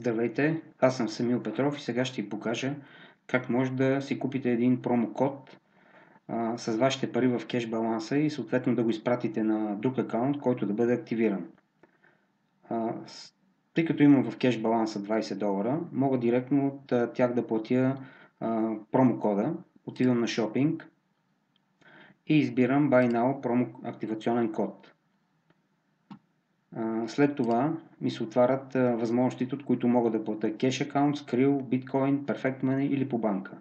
Здравейте, аз съм Самил Петров и сега ще ви покажа как може да си купите един промокод с вашите пари в кеш баланса и съответно да го изпратите на друг акаунт, който да бъде активиран. Тъй като имам в кеш баланса $20, мога директно от тях да платя промокода. Отивам на шопинг и избирам Buy Now промо активационен код. След това ми се отварят възможностите, от които мога да платя кеш акаунт, Skrill, Bitcoin, Perfect Money или по банка.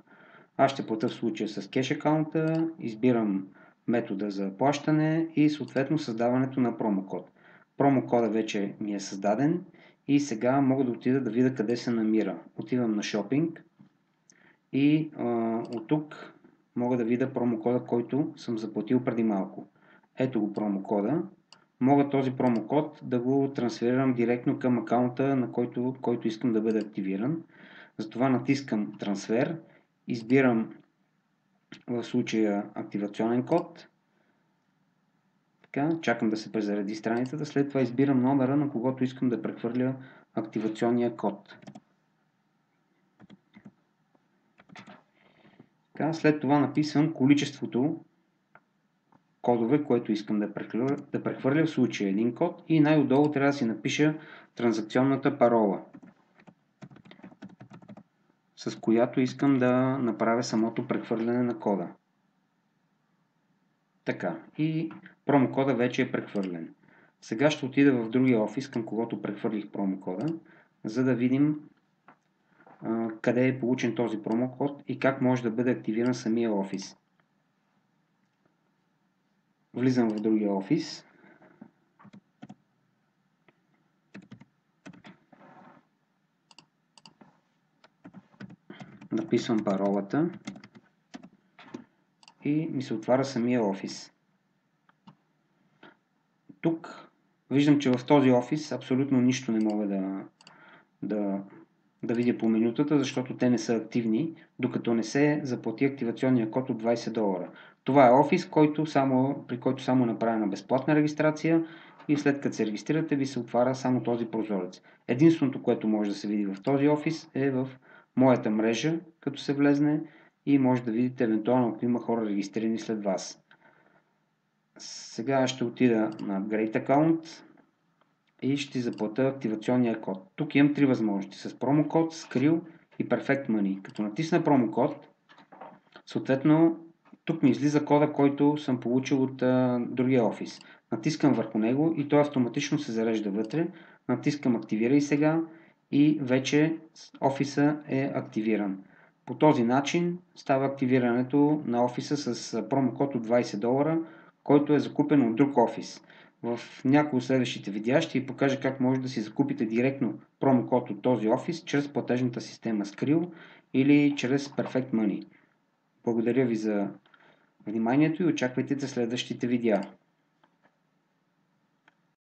Аз ще платя в случая с кеш акаунта, избирам метода за плащане и съответно създаването на промокод. Промокода вече ми е създаден и сега мога да отида да видя къде се намира. Отивам на шопинг и от тук мога да видя промокода, който съм заплатил преди малко. Ето го промокода. Мога този промокод да го трансферирам директно към акаунта, на който искам да бъде активиран. Затова натискам трансфер, избирам в случая активационен код. Така, чакам да се презареди страницата, след това избирам номера, на когото искам да прехвърля активационния код. Така, след това написвам количеството кодове, което искам да прехвърля, в случая един код, и най-отдолу трябва да си напиша транзакционната парола, с която искам да направя самото прехвърляне на кода. Така, и промокода вече е прехвърлен. Сега ще отида в другия офис, към когото прехвърлих промокода, за да видим къде е получен този промокод и как може да бъде активиран самия офис. Влизам в другия офис. Написвам паролата и ми се отваря самия офис. Тук виждам, че в този офис абсолютно нищо не мога да видя по менютата, защото те не са активни, докато не се заплати активационния код от $20. Това е офис, при който само е направена безплатна регистрация и след като се регистрирате, ви се отваря само този прозорец. Единственото, което може да се види в този офис, е в моята мрежа, като се влезне, и може да видите евентуално, ако има хора регистрирани след вас. Сега ще отида на Upgrade Account и ще заплатя активационния код. Тук имам три възможности: с промокод, Skrill и Perfect Money. Като натисна промокод, съответно тук ми излиза кода, който съм получил от другия офис. Натискам върху него и той автоматично се зарежда вътре. Натискам активирай сега и вече офиса е активиран. По този начин става активирането на офиса с промокод от $20, който е закупен от друг офис. В някои от следващите видеа ще ви покажа как може да си закупите директно промокод от този офис чрез платежната система Skrill или чрез Perfect Money. Благодаря ви за вниманието и очаквайте следващите видеа.